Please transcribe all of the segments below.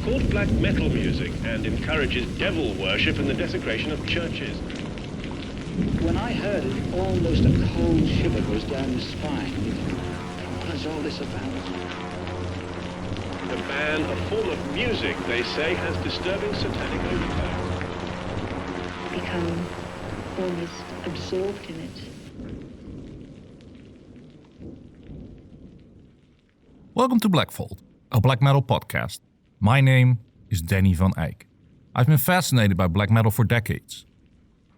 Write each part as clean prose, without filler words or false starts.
called black metal music and encourages devil worship and the desecration of churches. When I heard it, almost a cold shiver goes down your spine. What is all this about? The ban, a form of music, they say, has disturbing satanic overtones. Become almost absorbed in it. Welcome to Blackfold, a black metal podcast. My name is Danny van Eyck. I've been fascinated by black metal for decades.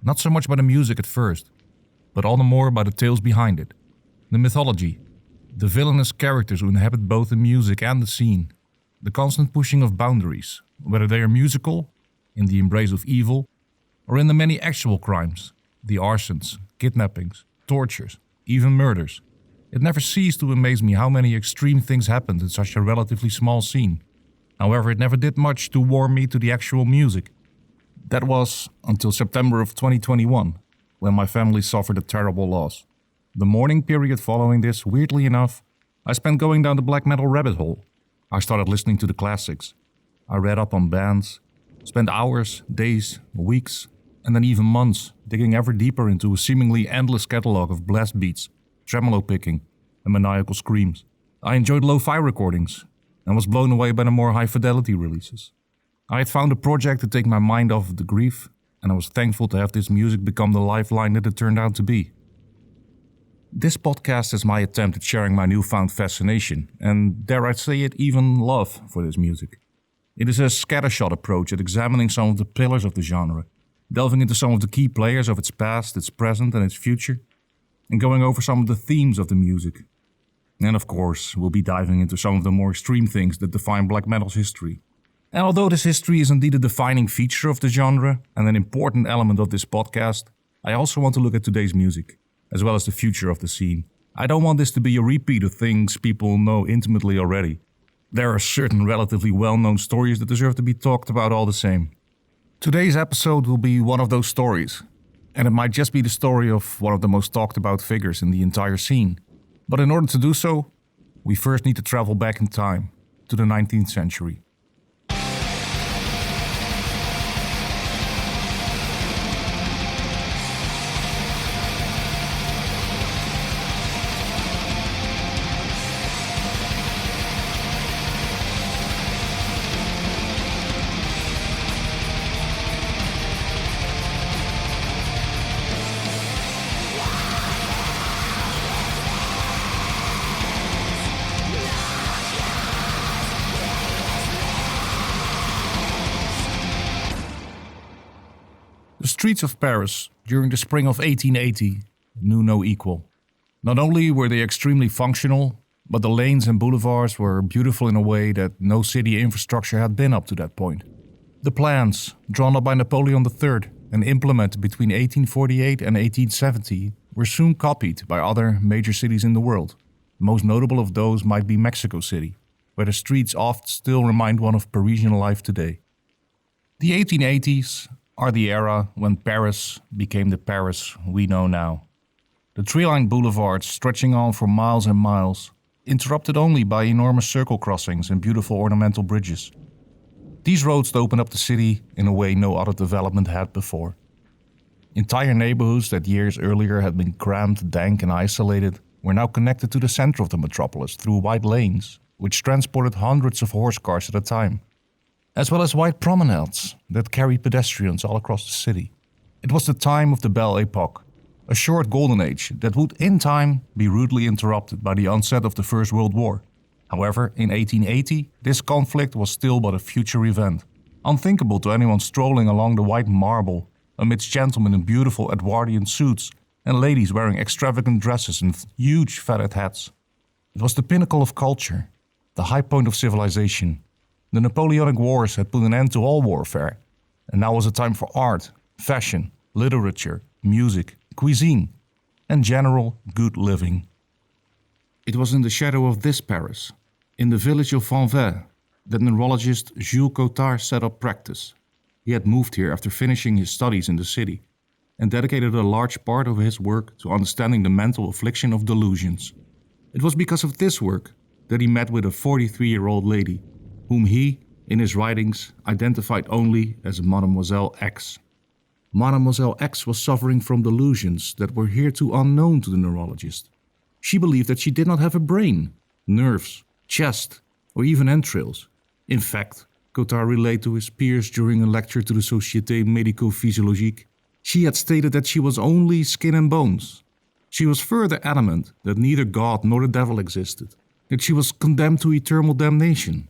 Not so much by the music at first, but all the more by the tales behind it. The mythology, the villainous characters who inhabit both the music and the scene. The constant pushing of boundaries, whether they are musical, in the embrace of evil, or in the many actual crimes, the arsons, kidnappings, tortures, even murders. It never ceased to amaze me how many extreme things happened in such a relatively small scene. However, it never did much to warm me to the actual music. That was until September of 2021, when my family suffered a terrible loss. The mourning period following this, weirdly enough, I spent going down the black metal rabbit hole. I started listening to the classics. I read up on bands, spent hours, days, weeks, and then even months digging ever deeper into a seemingly endless catalog of blast beats, tremolo picking, and maniacal screams. I enjoyed lo-fi recordings and was blown away by the more high-fidelity releases. I had found a project to take my mind off of the grief, and I was thankful to have this music become the lifeline that it turned out to be. This podcast is my attempt at sharing my newfound fascination, and dare I say it, even love for this music. It is a scattershot approach at examining some of the pillars of the genre, delving into some of the key players of its past, its present, and its future, and going over some of the themes of the music. And of course, we'll be diving into some of the more extreme things that define black metal's history. And although this history is indeed a defining feature of the genre and an important element of this podcast, I also want to look at today's music, as well as the future of the scene. I don't want this to be a repeat of things people know intimately already. There are certain relatively well-known stories that deserve to be talked about all the same. Today's episode will be one of those stories, and it might just be the story of one of the most talked about figures in the entire scene. But in order to do so, we first need to travel back in time, to the 19th century. The streets of Paris during the spring of 1880 knew no equal. Not only were they extremely functional, but the lanes and boulevards were beautiful in a way that no city infrastructure had been up to that point. The plans, drawn up by Napoleon III and implemented between 1848 and 1870, were soon copied by other major cities in the world. Most notable of those might be Mexico City, where the streets oft still remind one of Parisian life today. The 1880s are the era when Paris became the Paris we know now. The tree-lined boulevards stretching on for miles and miles, interrupted only by enormous circle crossings and beautiful ornamental bridges. These roads opened up the city in a way no other development had before. Entire neighborhoods that years earlier had been cramped, dank and isolated were now connected to the center of the metropolis through wide lanes, which transported hundreds of horse cars at a time, as well as wide promenades that carried pedestrians all across the city. It was the time of the Belle Epoque, a short golden age that would in time be rudely interrupted by the onset of the First World War. However, in 1880, this conflict was still but a future event, unthinkable to anyone strolling along the white marble amidst gentlemen in beautiful Edwardian suits and ladies wearing extravagant dresses and huge feathered hats. It was the pinnacle of culture, the high point of civilization. The Napoleonic Wars had put an end to all warfare, and now was a time for art, fashion, literature, music, cuisine, and general good living. It was in the shadow of this Paris, in the village of Vanves, that neurologist Jules Cotard set up practice. He had moved here after finishing his studies in the city, and dedicated a large part of his work to understanding the mental affliction of delusions. It was because of this work that he met with a 43-year-old lady, whom he, in his writings identified only as Mademoiselle X. Mademoiselle X was suffering from delusions that were hitherto unknown to the neurologist. She believed that she did not have a brain, nerves, chest, or even entrails. In fact, Cotard relayed to his peers during a lecture to the Société Médico-Physiologique, she had stated that she was only skin and bones. She was further adamant that neither God nor the devil existed, that she was condemned to eternal damnation,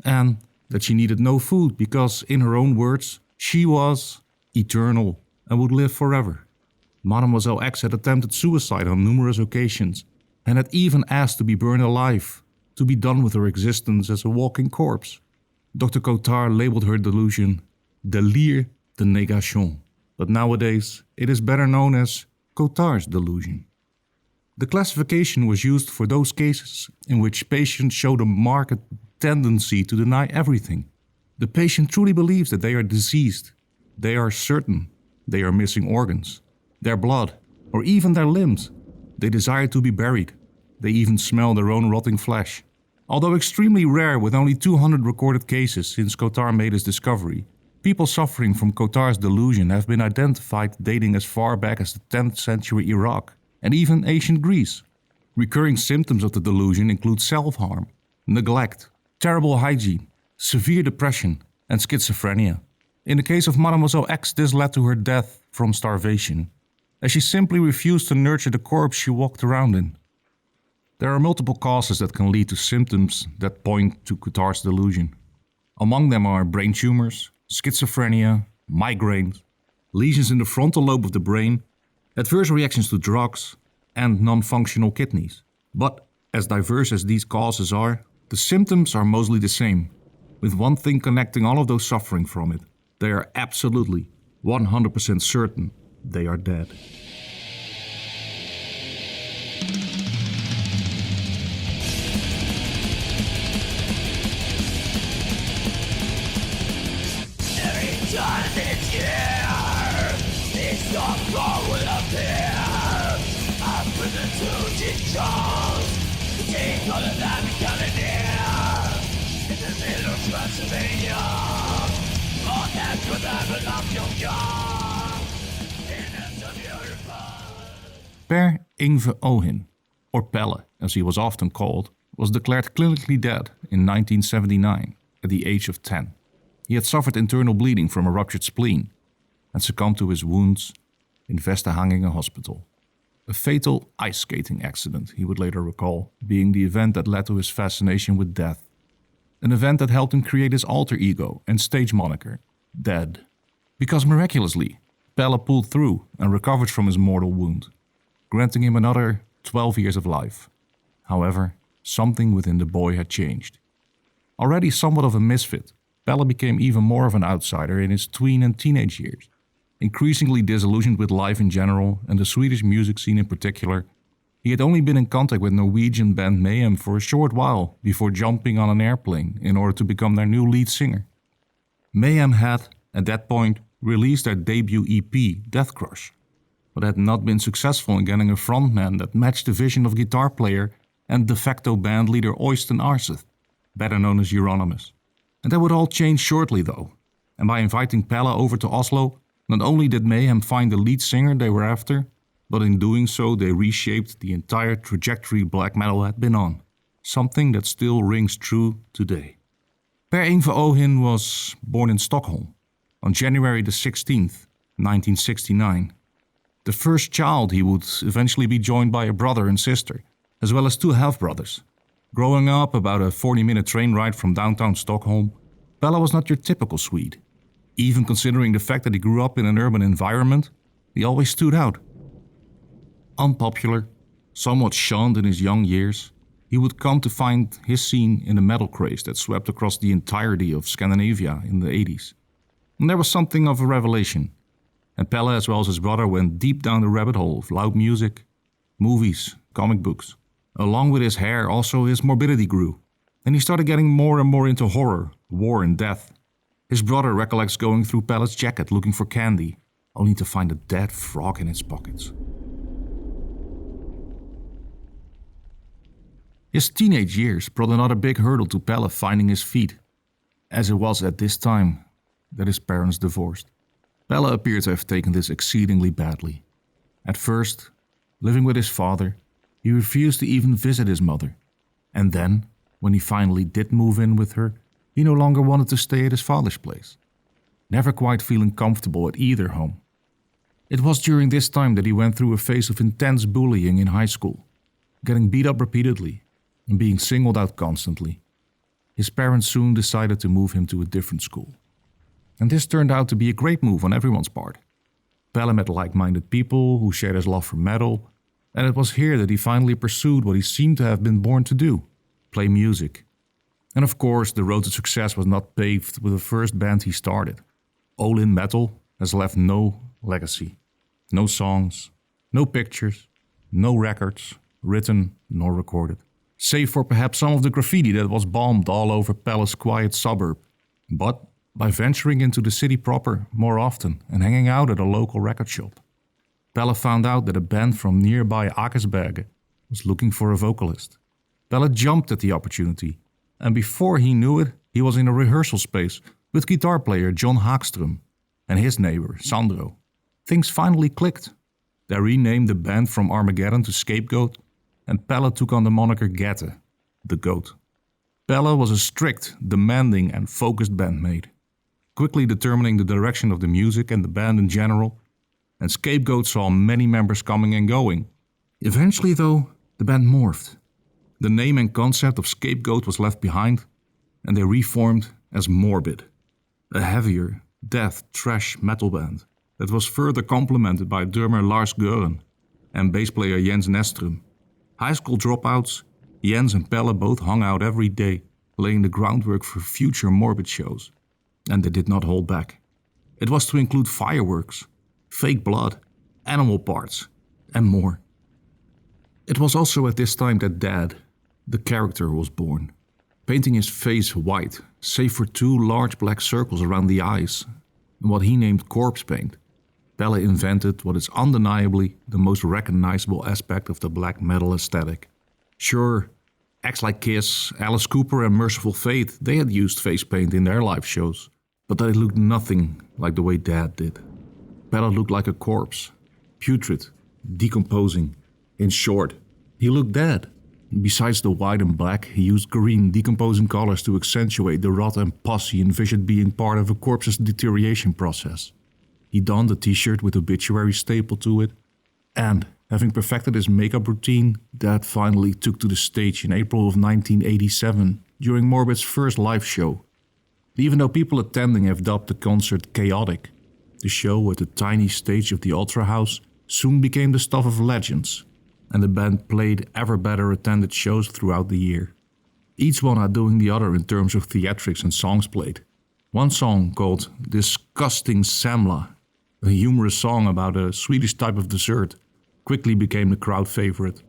and that she needed no food because, in her own words, she was eternal and would live forever. Mademoiselle X had attempted suicide on numerous occasions and had even asked to be burned alive, to be done with her existence as a walking corpse. Dr. Cotard labeled her delusion délire de négation, but nowadays it is better known as Cotard's delusion. The classification was used for those cases in which patients showed a marked tendency to deny everything. The patient truly believes that they are diseased. They are certain they are missing organs, their blood, or even their limbs. They desire to be buried. They even smell their own rotting flesh. Although extremely rare with only 200 recorded cases since Cotard made his discovery, people suffering from Cotard's delusion have been identified dating as far back as the 10th century Iraq and even ancient Greece. Recurring symptoms of the delusion include self-harm, neglect, terrible hygiene, severe depression, and schizophrenia. In the case of Mademoiselle X, this led to her death from starvation, as she simply refused to nurture the corpse she walked around in. There are multiple causes that can lead to symptoms that point to Cotard's delusion. Among them are brain tumors, schizophrenia, migraines, lesions in the frontal lobe of the brain, adverse reactions to drugs, and non-functional kidneys. But as diverse as these causes are, the symptoms are mostly the same, with one thing connecting all of those suffering from it. They are absolutely, 100% certain they are dead. Every time it's here, it's not wrong with a fear. I put the two controls, the team on the land becoming near. In the middle of Transylvania, all that could happen off your car. It's a beautiful. Per Yngve Ohlin, or Pelle as he was often called, was declared clinically dead in 1979 at the age of 10. He had suffered internal bleeding from a ruptured spleen and succumbed to his wounds in Vestehangingen Hospital. A fatal ice skating accident, he would later recall, being the event that led to his fascination with death. An event that helped him create his alter ego and stage moniker, Dead. Because miraculously, Pelle pulled through and recovered from his mortal wound, granting him another 12 years of life. However, something within the boy had changed. Already somewhat of a misfit, Pelle became even more of an outsider in his tween and teenage years. Increasingly disillusioned with life in general and the Swedish music scene in particular, he had only been in contact with Norwegian band Mayhem for a short while before jumping on an airplane in order to become their new lead singer. Mayhem had, at that point, released their debut EP, Death Crush, but had not been successful in getting a frontman that matched the vision of guitar player and de facto band leader Øystein Arseth, better known as Euronymous. And that would all change shortly though, and by inviting Pelle over to Oslo, not only did Mayhem find the lead singer they were after, but in doing so they reshaped the entire trajectory black metal had been on, something that still rings true today. Per Yngve Ohlin was born in Stockholm on January the 16th, 1969. The first child, he would eventually be joined by a brother and sister, as well as two half-brothers. Growing up about a 40-minute train ride from downtown Stockholm, Pelle was not your typical Swede. Even considering the fact that he grew up in an urban environment, he always stood out. Unpopular, somewhat shunned in his young years, he would come to find his scene in the metal craze that swept across the entirety of Scandinavia in the 80s. And there was something of a revelation. And Pelle, as well as his brother, went deep down the rabbit hole of loud music, movies, comic books. Along with his hair, also his morbidity grew, and he started getting more and more into horror, war and death. His brother recollects going through Pelle's jacket looking for candy, only to find a dead frog in his pockets. His teenage years brought another big hurdle to Pelle finding his feet. as it was at this time that his parents divorced. Pelle appeared to have taken this exceedingly badly. At first, living with his father, he refused to even visit his mother. And then, when he finally did move in with her, he no longer wanted to stay at his father's place, never quite feeling comfortable at either home. It was during this time that he went through a phase of intense bullying in high school, getting beat up repeatedly and being singled out constantly. His parents soon decided to move him to a different school. And this turned out to be a great move on everyone's part. Pelle met like-minded people who shared his love for metal, and it was here that he finally pursued what he seemed to have been born to do, play music. And of course, the road to success was not paved with the first band he started. Ohlin Metal has left no legacy. No songs, no pictures, no records, written nor recorded. Save for perhaps some of the graffiti that was bombed all over Pelle's quiet suburb. But by venturing into the city proper more often and hanging out at a local record shop, Pelle found out that a band from nearby Akersbergen was looking for a vocalist. Pelle jumped at the opportunity, and before he knew it, he was in a rehearsal space with guitar player John Haakström and his neighbor Sandro. Things finally clicked. They renamed the band from Armageddon to Scapegoat, and Pelle took on the moniker Gette, the Goat. Pelle was a strict, demanding and focused bandmate, quickly determining the direction of the music and the band in general, and Scapegoat saw many members coming and going. Eventually, though, the band morphed. The name and concept of Scapegoat was left behind, and they reformed as Morbid, a heavier, death, thrash metal band that was further complemented by drummer Lars Gören and bass player Jens Nestrum. High school dropouts, Jens and Pelle both hung out every day, laying the groundwork for future Morbid shows. And they did not hold back. It was to include fireworks, fake blood, animal parts, and more. It was also at this time that Dad, the character, was born, painting his face white, save for 2 large black circles around the eyes, and what he named corpse paint. Pelle invented what is undeniably the most recognizable aspect of the black metal aesthetic. Sure, acts like Kiss, Alice Cooper and Merciful Fate, they had used face paint in their live shows, but they looked nothing like the way Dad did. Pelle looked like a corpse, putrid, decomposing. In short, he looked dead. Besides the white and black, he used green, decomposing colors to accentuate the rot and pus he envisioned being part of a corpse's deterioration process. He donned a t-shirt with obituary stapled to it, and, having perfected his makeup routine, Dad finally took to the stage in April of 1987 during Morbid's first live show. Even though people attending have dubbed the concert chaotic, the show at the tiny stage of the Ultra House soon became the stuff of legends, and the band played ever better attended shows throughout the year, each one outdoing the other in terms of theatrics and songs played. One song called Disgusting Semla, a humorous song about a Swedish type of dessert, quickly became the crowd favorite.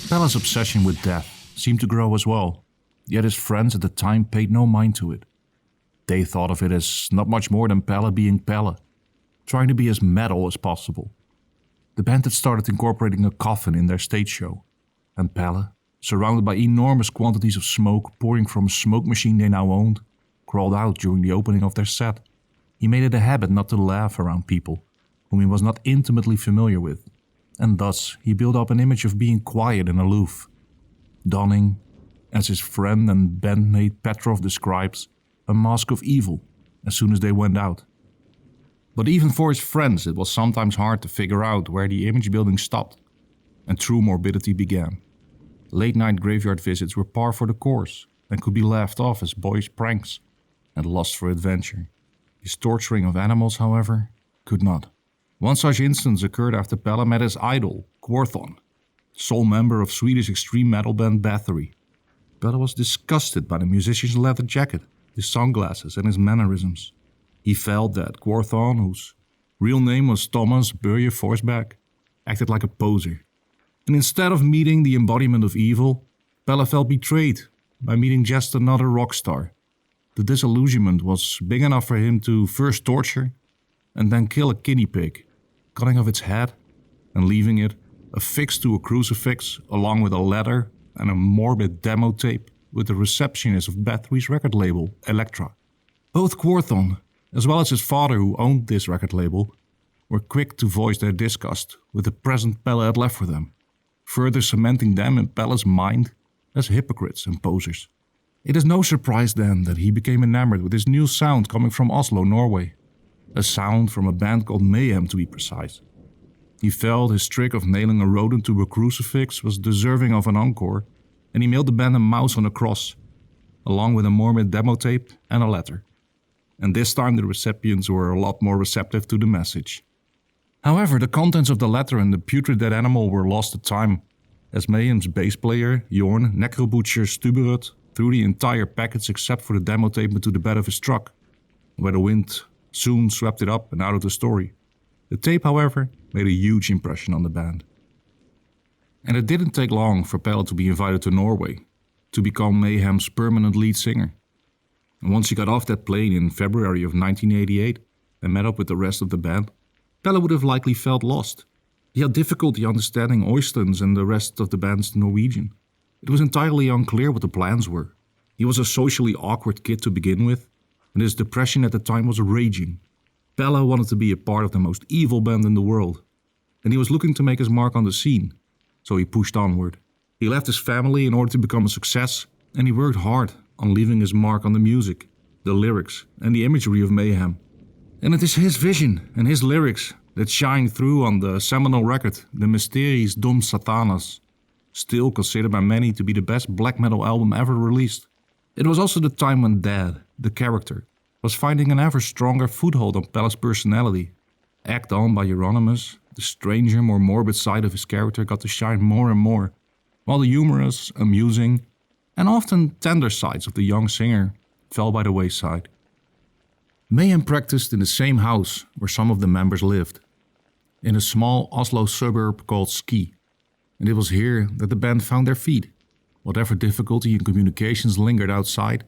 Pelle's obsession with death seemed to grow as well, yet his friends at the time paid no mind to it. They thought of it as not much more than Pelle being Pelle, trying to be as metal as possible. The band had started incorporating a coffin in their stage show, and Pelle, surrounded by enormous quantities of smoke pouring from a smoke machine they now owned, crawled out during the opening of their set. He made it a habit not to laugh around people whom he was not intimately familiar with, and thus he built up an image of being quiet and aloof, donning, as his friend and bandmate Petrov describes, a mask of evil as soon as they went out. But even for his friends it was sometimes hard to figure out where the image building stopped and true morbidity began. Late-night graveyard visits were par for the course and could be laughed off as boyish pranks and lust for adventure. His torturing of animals, however, could not. One such instance occurred after Pelle met his idol, Quorthon, sole member of Swedish extreme metal band Bathory. Pelle was disgusted by the musician's leather jacket, his sunglasses and his mannerisms. He felt that Quorthon, whose real name was Thomas Burje Forsberg, acted like a poser. And instead of meeting the embodiment of evil, Pelle felt betrayed by meeting just another rock star. The disillusionment was big enough for him to first torture and then kill a guinea pig, cutting off its head and leaving it affixed to a crucifix along with a letter and a morbid demo tape with the receptionist of Bathory's record label, Elektra. Both Quorthon, as well as his father who owned this record label, were quick to voice their disgust with the present Pelle had left for them, further cementing them in Pelle's mind as hypocrites and posers. It is no surprise then that he became enamored with this new sound coming from Oslo, Norway. A sound from a band called Mayhem, to be precise. He felt his trick of nailing a rodent to a crucifix was deserving of an encore, and he mailed the band a mouse on a cross, along with a morbid demo tape and a letter. And this time the recipients were a lot more receptive to the message. However, the contents of the letter and the putrid dead animal were lost to time, as Mayhem's bass player, Jorn Necrobutcher Stuberud, threw the entire package except for the demo tape into the bed of his truck, where the wind soon swept it up and out of the story. The tape, however, made a huge impression on the band. And it didn't take long for Pelle to be invited to Norway, to become Mayhem's permanent lead singer. And once he got off that plane in February of 1988 and met up with the rest of the band, Pelle would have likely felt lost. He had difficulty understanding Oystens and the rest of the band's Norwegian. It was entirely unclear what the plans were. He was a socially awkward kid to begin with, and his depression at the time was raging. Pelle wanted to be a part of the most evil band in the world, and he was looking to make his mark on the scene, so he pushed onward. He left his family in order to become a success, and he worked hard on leaving his mark on the music, the lyrics, and the imagery of Mayhem. And it is his vision and his lyrics that shine through on the seminal record, The Mysteries Dom Satanas, still considered by many to be the best black metal album ever released. It was also the time when Dad, the character, was finding an ever stronger foothold on Pelle's personality. Egged on by Euronymous, the stranger, more morbid side of his character got to shine more and more, while the humorous, amusing, and often tender sides of the young singer fell by the wayside. Mayhem practiced in the same house where some of the members lived, in a small Oslo suburb called Ski, and it was here that the band found their feet. Whatever difficulty in communications lingered outside,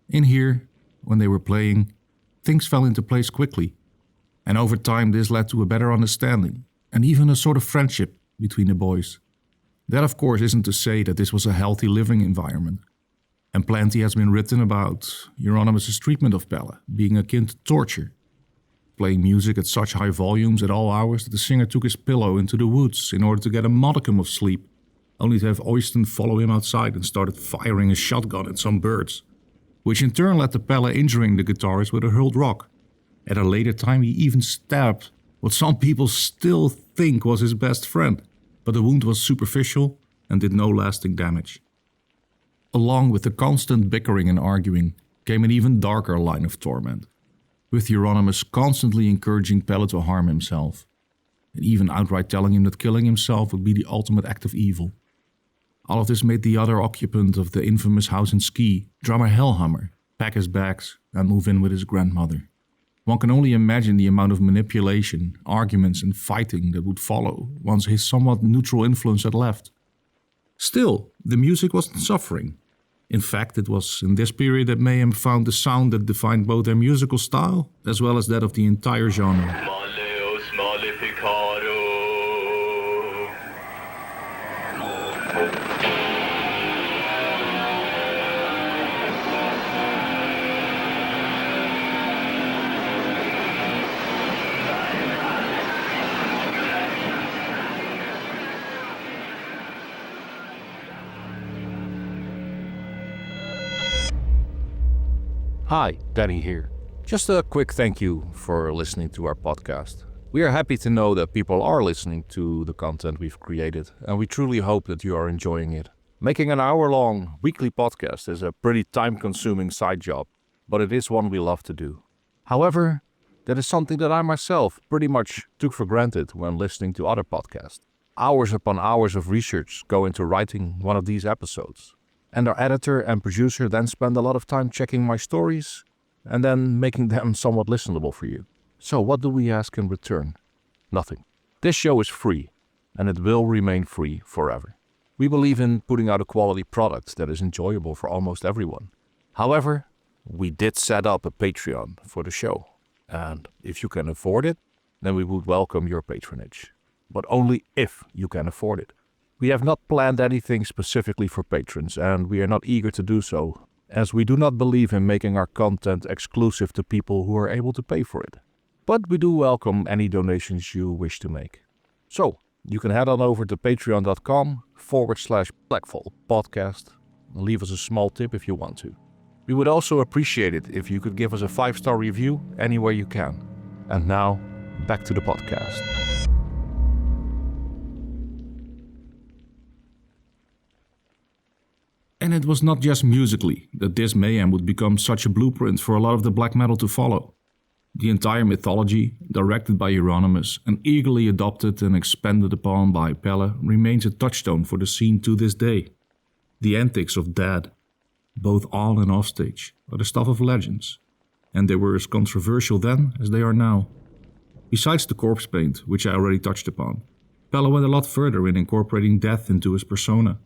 in here, when they were playing, things fell into place quickly, and over time this led to a better understanding and even a sort of friendship between the boys. That of course isn't to say that this was a healthy living environment, and plenty has been written about Euronymous' treatment of Pelle being akin to torture, playing music at such high volumes at all hours that the singer took his pillow into the woods in order to get a modicum of sleep, only to have Oysten follow him outside and started firing a shotgun at some birds, which in turn led to Pelle injuring the guitarist with a hurled rock. At a later time he even stabbed what some people still think was his best friend, but the wound was superficial and did no lasting damage. Along with the constant bickering and arguing came an even darker line of torment, with Euronymous constantly encouraging Pelle to harm himself, and even outright telling him that killing himself would be the ultimate act of evil. All of this made the other occupant of the infamous house in Ski, drummer Hellhammer, pack his bags and move in with his grandmother. One can only imagine the amount of manipulation, arguments and fighting that would follow once his somewhat neutral influence had left. Still, the music wasn't suffering. In fact, it was in this period that Mayhem found the sound that defined both their musical style as well as that of the entire genre. Hi, Danny here. Just a quick thank you for listening to our podcast. We are happy to know that people are listening to the content we've created, and we truly hope that you are enjoying it. Making an hour-long weekly podcast is a pretty time-consuming side job, but it is one we love to do. However, that is something that I myself pretty much took for granted when listening to other podcasts. Hours upon hours of research go into writing one of these episodes. And our editor and producer then spend a lot of time checking my stories and then making them somewhat listenable for you. So what do we ask in return? Nothing. This show is free, and it will remain free forever. We believe in putting out a quality product that is enjoyable for almost everyone. However, we did set up a Patreon for the show, and if you can afford it, then we would welcome your patronage. But only if you can afford it. We have not planned anything specifically for patrons, and we are not eager to do so, as we do not believe in making our content exclusive to people who are able to pay for it. But we do welcome any donations you wish to make. So, you can head on over to patreon.com/Blackfold podcast and leave us a small tip if you want to. We would also appreciate it if you could give us a 5-star review anywhere you can. And now, back to the podcast. And it was not just musically that this mayhem would become such a blueprint for a lot of the black metal to follow. The entire mythology, directed by Euronymous and eagerly adopted and expanded upon by Pelle, remains a touchstone for the scene to this day. The antics of Dead, both on and off stage, are the stuff of legends, and they were as controversial then as they are now. Besides the corpse paint, which I already touched upon, Pelle went a lot further in incorporating death into his persona.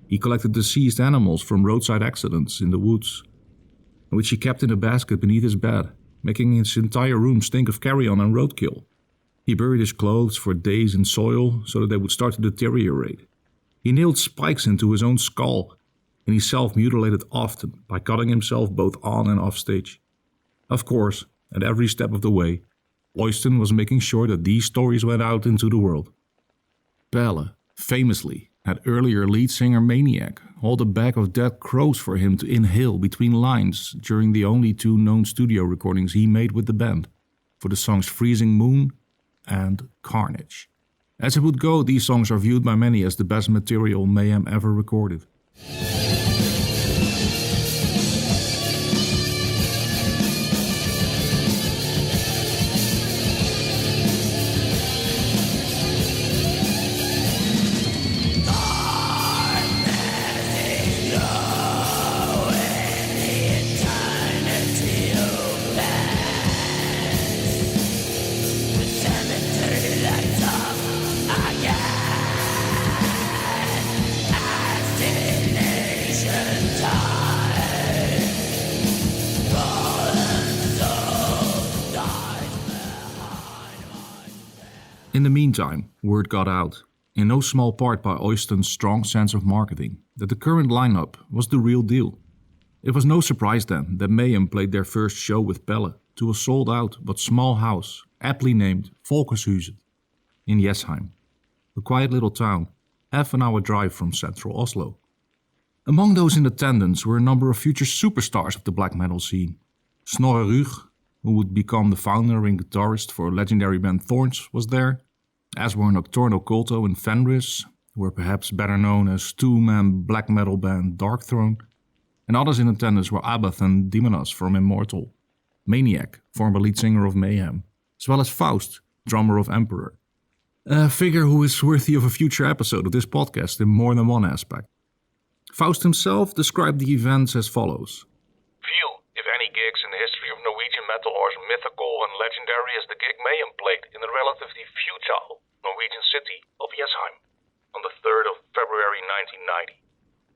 He collected deceased animals from roadside accidents in the woods, which he kept in a basket beneath his bed, making his entire room stink of carrion and roadkill. He buried his clothes for days in soil so that they would start to deteriorate. He nailed spikes into his own skull, and he self-mutilated often by cutting himself both on and off stage. Of course, at every step of the way, Ohlin was making sure that these stories went out into the world. Pelle, famously, had earlier lead singer Maniac hold a bag of dead crows for him to inhale between lines during the only 2 known studio recordings he made with the band, for the songs Freezing Moon and Carnage. As it would go, these songs are viewed by many as the best material Mayhem ever recorded. In the meantime, word got out, in no small part by Ohlson's strong sense of marketing, that the current lineup was the real deal. It was no surprise then that Mayhem played their first show with Pelle to a sold-out but small house, aptly named Volkershuset, in Jesheim, a quiet little town, half an hour drive from central Oslo. Among those in attendance were a number of future superstars of the black metal scene. Snorre Rug, who would become the founder and guitarist for legendary band Thorns, was there, as were Nocturno Culto and Fenris, who were perhaps better known as 2-man black metal band Darkthrone, and others in attendance were Abath and Demonas from Immortal, Maniac, former lead singer of Mayhem, as well as Faust, drummer of Emperor. A figure who is worthy of a future episode of this podcast in more than one aspect. Faust himself described the events as follows. Few, if any, gigs in the history of Norwegian metal are as mythical and legendary as the gig Mayhem played in the relatively futile Norwegian city of Jesheim on the 3rd of February 1990.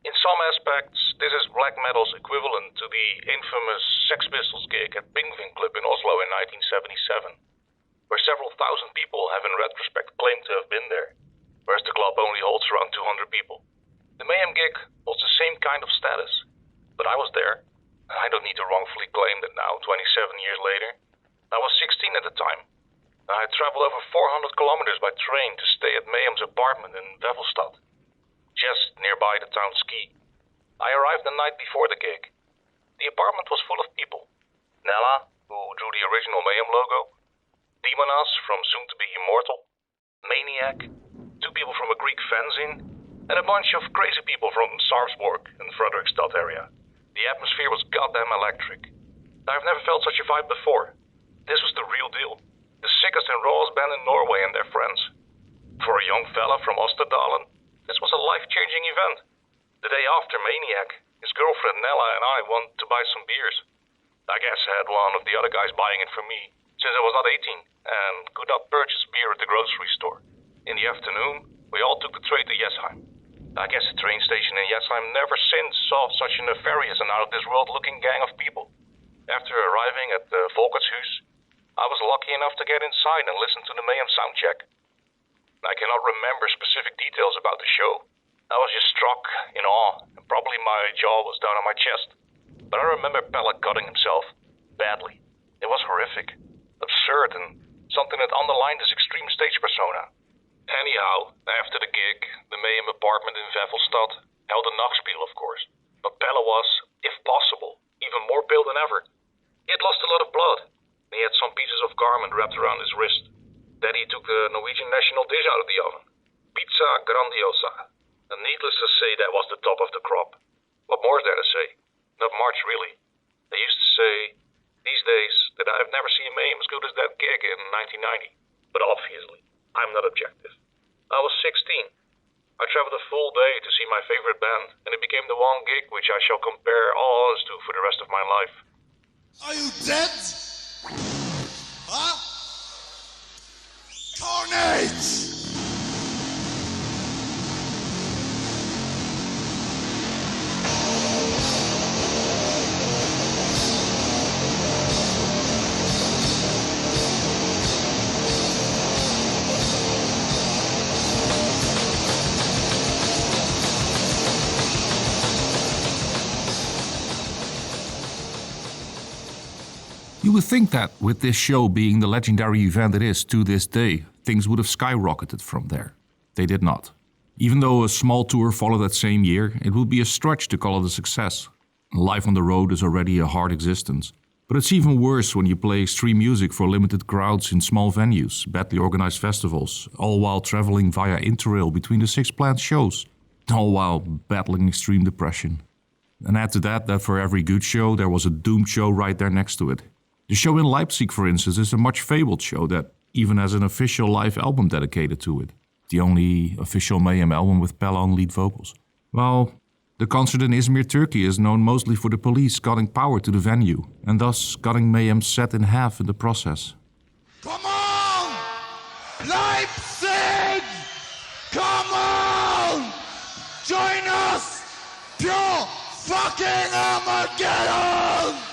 In some aspects, this is black metal's equivalent to the infamous Sex Pistols gig at Pingvin Club in Oslo in 1977, where several thousand people have in retrospect claimed to have been there, whereas the club only holds around 200 people. The Mayhem gig holds the same kind of status, but I was there, and I don't need to wrongfully claim that now, 27 years later. I was 16 at the time, and I had traveled over 400 kilometers by train to stay at Mayhem's apartment in Vevelstad, just nearby the town Ski. I arrived the night before the gig. The apartment was full of people. Nella, who drew the original Mayhem logo, Demonas from soon-to-be Immortal, Maniac, 2 people from a Greek fanzine, and a bunch of crazy people from Sarpsborg and Fredrikstad area. The atmosphere was goddamn electric. I've never felt such a vibe before. This was the real deal. The sickest and rawest band in Norway and their friends. For a young fella from Osterdalen, this was a life-changing event. The day after Maniac, his girlfriend Nella and I went to buy some beers. I guess I had one of the other guys buying it for me, since I was not 18 and could not purchase beer at the grocery store. In the afternoon, we all took the train to Jesheim. I guess the train station in Jesheim never since saw such a nefarious and out-of-this-world looking gang of people. After arriving at the Volkertshus, I was lucky enough to get inside and listen to the Mayhem soundcheck. I cannot remember specific details about the show. I was just struck in awe, and probably my jaw was down on my chest. But I remember Pelle cutting himself. Badly. It was horrific. Absurd, and something that underlined his extreme stage persona. Anyhow, after the gig, the Mayhem apartment in Vevelstad held a Nachtspiel, of course. But Pelle was, if possible, even more pale than ever. He had lost a lot of blood, and he had some pieces of garment wrapped around his wrist. Then he took the Norwegian national dish out of the oven. Pizza grandiosa. And needless to say, that was the top of the crop. What more is there to say? Not much, really. They used to say, these days, that I have never seen a Mayhem as good as that gig in 1990. But obviously, I'm not objective. I was 16. I traveled a full day to see my favorite band, and it became the one gig which I shall compare all others to for the rest of my life. Are you dead? Huh? Carnage! You would think that with this show being the legendary event it is to this day, things would have skyrocketed from there. They did not. Even though a small tour followed that same year, it would be a stretch to call it a success. Life on the road is already a hard existence. But it's even worse when you play extreme music for limited crowds in small venues, badly organized festivals, all while traveling via Interrail between the 6 planned shows, all while battling extreme depression. And add to that for every good show there was a doomed show right there next to it. The show in Leipzig, for instance, is a much fabled show that even has an official live album dedicated to it. The only official Mayhem album with Pelle on lead vocals. While the concert in Izmir, Turkey is known mostly for the police cutting power to the venue, and thus cutting Mayhem's set in half in the process. Come on! Leipzig! Come on! Join us! Pure fucking Armageddon!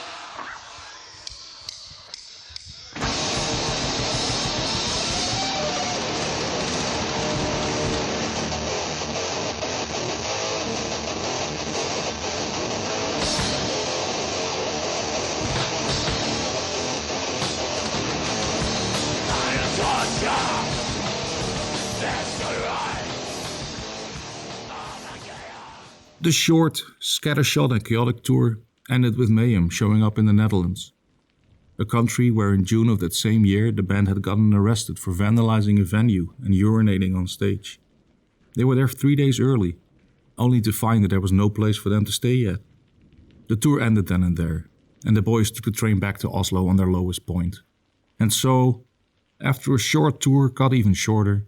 The short, scattershot and chaotic tour ended with Mayhem showing up in the Netherlands, a country where in June of that same year the band had gotten arrested for vandalizing a venue and urinating on stage. They were there 3 days early, only to find that there was no place for them to stay yet. The tour ended then and there, and the boys took the train back to Oslo on their lowest point. And so, after a short tour cut even shorter,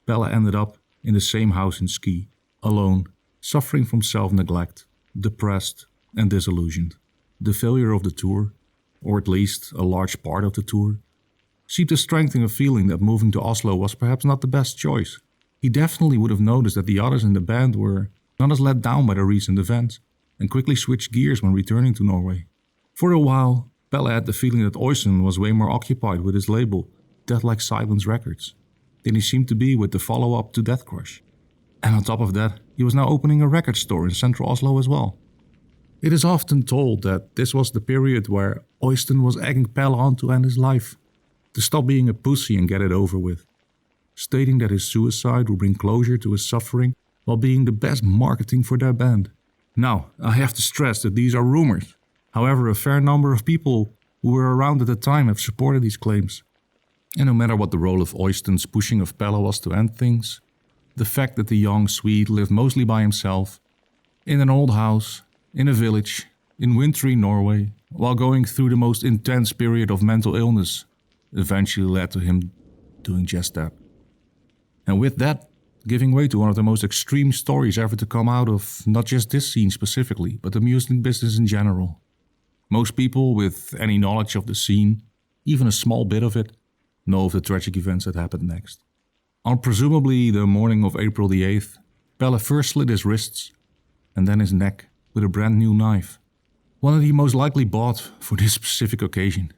Pelle ended up in the same house in Ski, alone, suffering from self-neglect, depressed and disillusioned. The failure of the tour, or at least a large part of the tour, seemed to strengthen a feeling that moving to Oslo was perhaps not the best choice. He definitely would have noticed that the others in the band were not as let down by the recent events, and quickly switched gears when returning to Norway. For a while, Pelle had the feeling that Ohlin was way more occupied with his label, Death Like Silence Records, than he seemed to be with the follow-up to Death Crush. And on top of that, he was now opening a record store in central Oslo as well. It is often told that this was the period where Ohlin was egging Pelle on to end his life, to stop being a pussy and get it over with, stating that his suicide would bring closure to his suffering while being the best marketing for their band. Now, I have to stress that these are rumors. However, a fair number of people who were around at the time have supported these claims. And no matter what the role of Ohlson's pushing of Pelle was to end things, the fact that the young Swede lived mostly by himself, in an old house, in a village, in wintry Norway, while going through the most intense period of mental illness, eventually led to him doing just that. And with that, giving way to one of the most extreme stories ever to come out of not just this scene specifically, but the music business in general. Most people with any knowledge of the scene, even a small bit of it, know of the tragic events that happened next. On presumably the morning of April the 8th, Pelle first slit his wrists and then his neck with a brand new knife, one that he most likely bought for this specific occasion.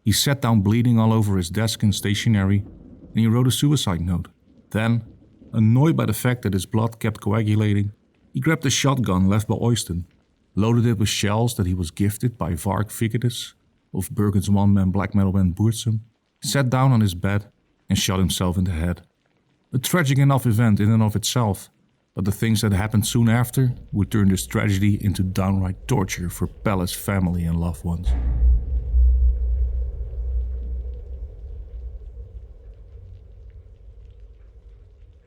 He sat down bleeding all over his desk and stationery, and he wrote a suicide note. Then, annoyed by the fact that his blood kept coagulating, he grabbed a shotgun left by Ohlin, loaded it with shells that he was gifted by Varg Vikernes of Bergen's one-man black metal band Burzum, sat down on his bed and shot himself in the head. A tragic enough event in and of itself, but the things that happened soon after would turn this tragedy into downright torture for Pelle's family and loved ones.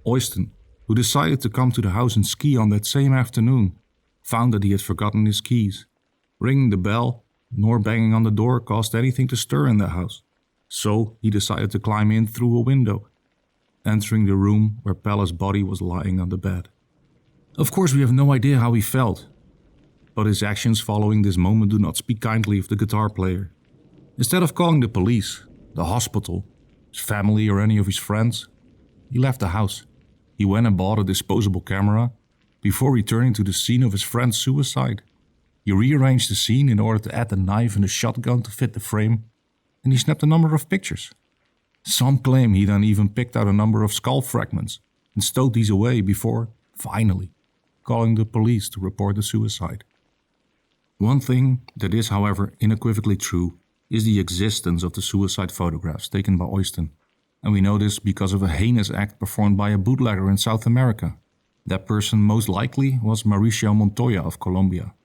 Ohlin, who decided to come to the house and ski on that same afternoon, found that he had forgotten his keys. Ringing the bell, nor banging on the door caused anything to stir in the house, so he decided to climb in through a window, entering the room where Pelle's body was lying on the bed. Of course, we have no idea how he felt, but his actions following this moment do not speak kindly of the guitar player. Instead of calling the police, the hospital, his family or any of his friends, he left the house. He went and bought a disposable camera before returning to the scene of his friend's suicide. He rearranged the scene in order to add the knife and the shotgun to fit the frame, and he snapped a number of pictures. Some claim he then even picked out a number of skull fragments and stowed these away before, finally, calling the police to report the suicide. One thing that is, however, unequivocally true is the existence of the suicide photographs taken by Ohlin, and we know this because of a heinous act performed by a bootlegger in South America. That person most likely was Mauricio Montoya of Colombia.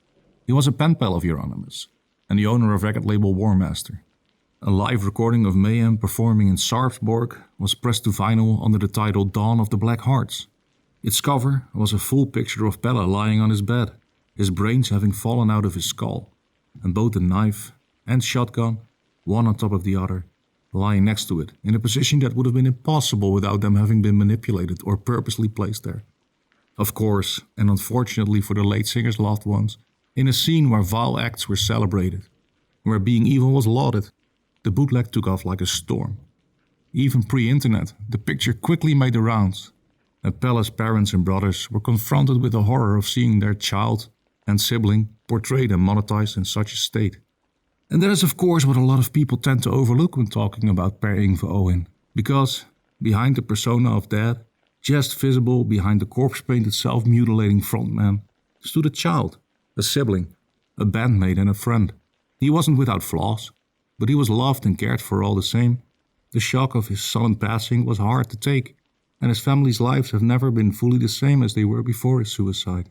He was a pen pal of Euronymous, and the owner of record label War Master. A live recording of Mayhem performing in Sarpsborg was pressed to vinyl under the title Dawn of the Black Hearts. Its cover was a full picture of Pelle lying on his bed, his brains having fallen out of his skull, and both the knife and shotgun, one on top of the other, lying next to it, in a position that would have been impossible without them having been manipulated or purposely placed there. Of course, and unfortunately for the late singer's loved ones, in a scene where vile acts were celebrated, where being evil was lauded, the bootleg took off like a storm. Even pre-internet, the picture quickly made the rounds, and Pelle's parents and brothers were confronted with the horror of seeing their child and sibling portrayed and monetized in such a state. And that is of course what a lot of people tend to overlook when talking about Per Yngve Ohlin, because behind the persona of dad, just visible behind the corpse-painted self-mutilating frontman, stood a child, a sibling, a bandmate and a friend. He wasn't without flaws, but he was loved and cared for all the same. The shock of his sudden passing was hard to take, and his family's lives have never been fully the same as they were before his suicide.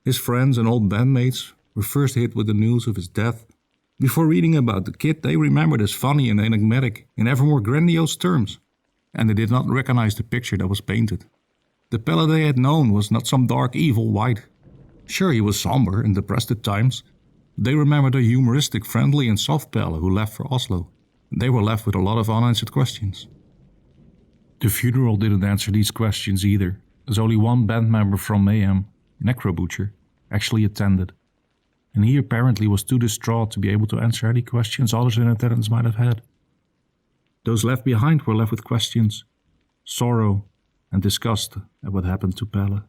His friends and old bandmates were first hit with the news of his death. Before reading about the kid, they remembered as funny and enigmatic in ever more grandiose terms, and they did not recognize the picture that was painted. The Pelle they had known was not some dark evil white. Sure, he was somber and depressed at times. They remembered a humoristic, friendly and soft Pelle who left for Oslo. They were left with a lot of unanswered questions. The funeral didn't answer these questions either, as only one band member from Mayhem, Necrobutcher, actually attended. And he apparently was too distraught to be able to answer any questions others in attendance might have had. Those left behind were left with questions, sorrow, and disgust at what happened to Pelle.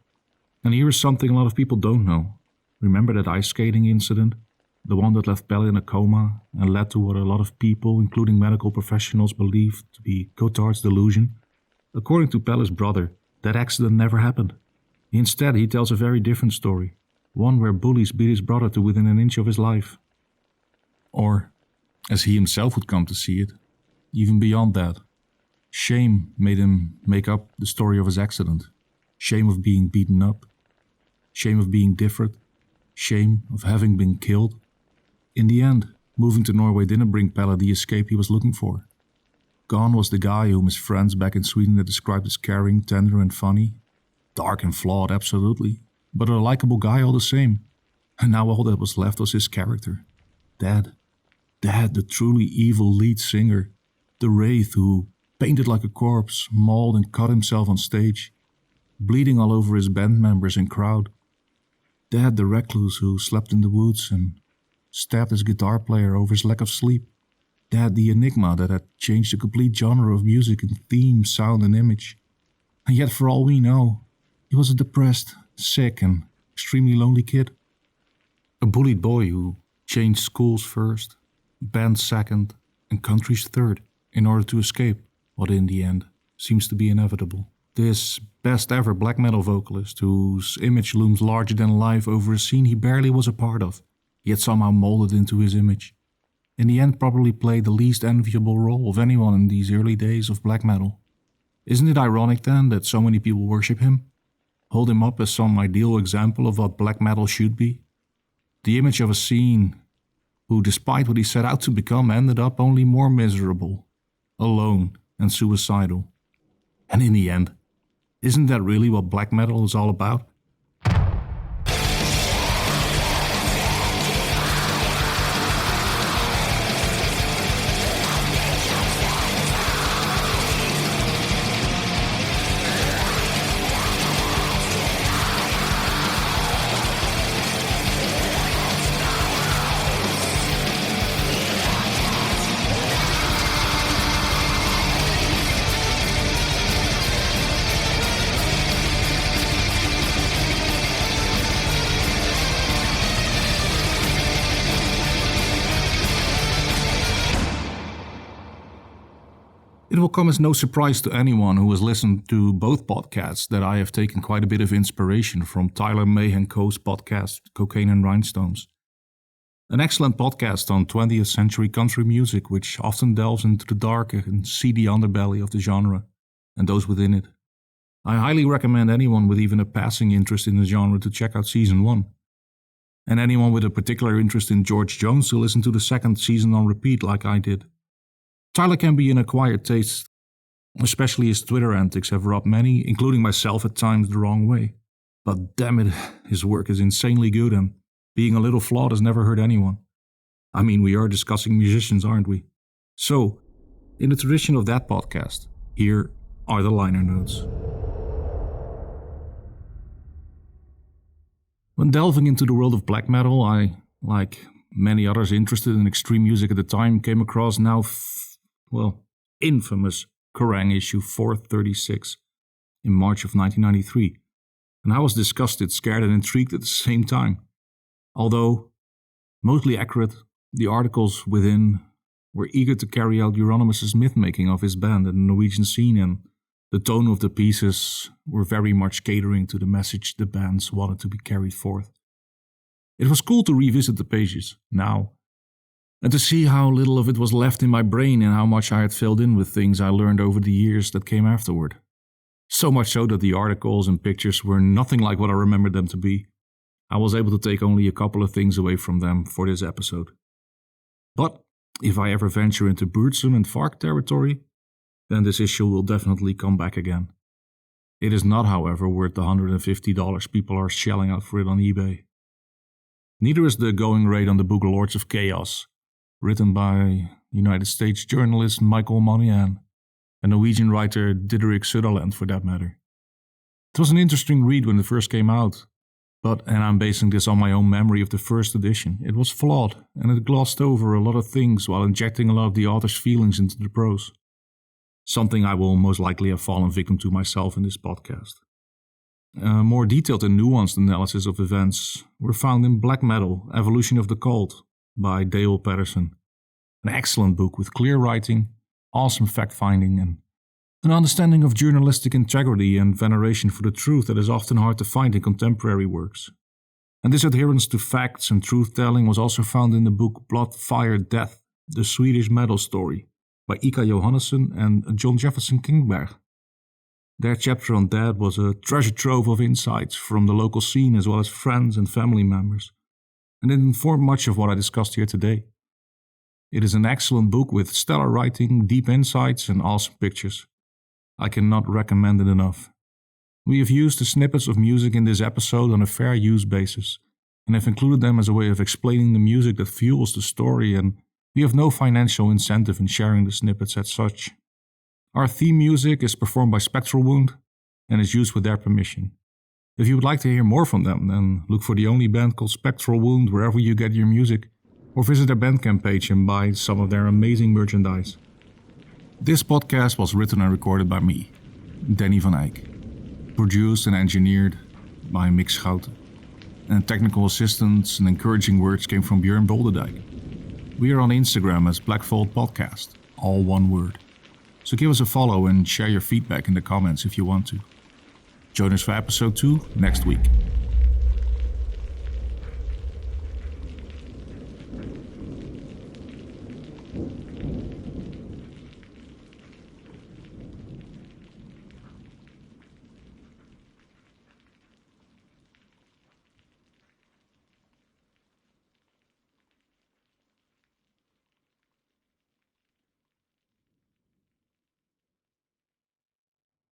And here is something a lot of people don't know. Remember that ice skating incident? The one that left Pelle in a coma and led to what a lot of people, including medical professionals, believed to be Cotard's delusion? According to Pelle's brother, that accident never happened. Instead, he tells a very different story. One where bullies beat his brother to within an inch of his life. Or, as he himself would come to see it, even beyond that. Shame made him make up the story of his accident. Shame of being beaten up. Shame of being different. Shame of having been killed. In the end, moving to Norway didn't bring Pelle the escape he was looking for. Gone was the guy whom his friends back in Sweden had described as caring, tender and funny. Dark and flawed, absolutely, but a likable guy all the same. And now all that was left was his character. Dad, the truly evil lead singer. The wraith who, painted like a corpse, mauled and cut himself on stage. bleeding all over his band members and crowd. Dad the recluse who slept in the woods and stabbed his guitar player over his lack of sleep. Dad the enigma that had changed the complete genre of music in theme, sound and image. And yet for all we know, he was a depressed, sick and extremely lonely kid. A bullied boy who changed schools first, band second and countries third in order to escape what in the end seems to be inevitable. This best ever black metal vocalist whose image looms larger than life over a scene he barely was a part of, yet somehow molded into his image. In the end probably played the least enviable role of anyone in these early days of black metal. Isn't it ironic then that so many people worship him? Hold him up as some ideal example of what black metal should be? The image of a scene who, despite what he set out to become, ended up only more miserable, alone and suicidal. And in the end, isn't that really what black metal is all about? It will come as no surprise to anyone who has listened to both podcasts that I have taken quite a bit of inspiration from Tyler May and Co.'s podcast, Cocaine and Rhinestones. An excellent podcast on 20th century country music which often delves into the dark and seedy underbelly of the genre and those within it. I highly recommend anyone with even a passing interest in the genre to check out Season 1. And anyone with a particular interest in George Jones to listen to the second season on repeat like I did. Tyler can be an acquired taste, especially his Twitter antics have rubbed many, including myself at times, the wrong way. But damn it, his work is insanely good and being a little flawed has never hurt anyone. I mean, we are discussing musicians, aren't we? So, in the tradition of that podcast, here are the liner notes. When delving into the world of black metal, I, like many others interested in extreme music at the time, came across infamous Kerrang issue 436 in March of 1993, and I was disgusted, scared and intrigued at the same time. Although mostly accurate, the articles within were eager to carry out Euronymous' myth-making of his band and the Norwegian scene, and the tone of the pieces were very much catering to the message the bands wanted to be carried forth. It was cool to revisit the pages now, and to see how little of it was left in my brain and how much I had filled in with things I learned over the years that came afterward. So much so that the articles and pictures were nothing like what I remembered them to be. I was able to take only a couple of things away from them for this episode. But if I ever venture into Buurtzum and Vark territory, then this issue will definitely come back again. It is not, however, worth the $150 people are shelling out for it on eBay. Neither is the going rate on the book Lords of Chaos, written by United States journalist Michael Monian, and Norwegian writer Diderik Sutherland for that matter. It was an interesting read when it first came out, but, and I'm basing this on my own memory of the first edition, it was flawed and it glossed over a lot of things while injecting a lot of the author's feelings into the prose. Something I will most likely have fallen victim to myself in this podcast. A more detailed and nuanced analysis of events were found in Black Metal, Evolution of the Cult by Dale Patterson. An excellent book with clear writing, awesome fact-finding, and an understanding of journalistic integrity and veneration for the truth that is often hard to find in contemporary works. And this adherence to facts and truth-telling was also found in the book Blood, Fire, Death, The Swedish Metal Story by Ika Johannesson and John Jefferson Kingberg. Their chapter on that was a treasure trove of insights from the local scene as well as friends and family members, and it informed much of what I discussed here today. It is an excellent book with stellar writing, deep insights, and awesome pictures. I cannot recommend it enough. We have used the snippets of music in this episode on a fair use basis, and have included them as a way of explaining the music that fuels the story, and we have no financial incentive in sharing the snippets as such. Our theme music is performed by Spectral Wound, and is used with their permission. If you would like to hear more from them, then look for the only band called Spectral Wound wherever you get your music, or visit their Bandcamp page and buy some of their amazing merchandise. This podcast was written and recorded by me, Danny van Eyck. Produced and engineered by Mick Schouten. And technical assistance and encouraging words came from Björn Bolderdijk. We are on Instagram as Blackfold Podcast, all one word. So give us a follow and share your feedback in the comments if you want to. Join us for episode 2 next week.